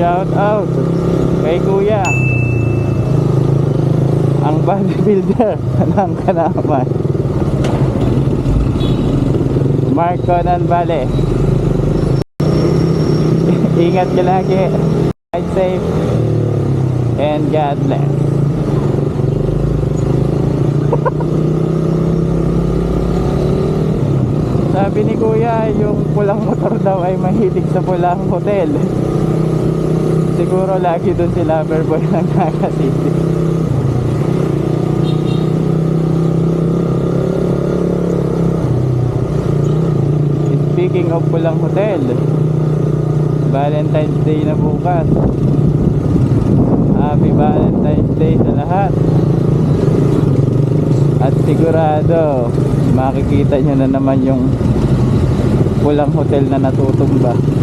Shout out kay Kuya, ang bodybuilder ng Kanaman, Mark Conan Vale. Ingat ka lagi, ride safe, and God bless. Sabi ni Kuya, yung pulang motor daw ay mahilig sa pulang hotel. Siguro lagi dun si Loverboy ng Naga City. Speaking of pulang hotel, Valentine's Day na bukas. Happy Valentine's Day sa lahat. At sigurado makikita nyo na naman yung pulang hotel na natutumba.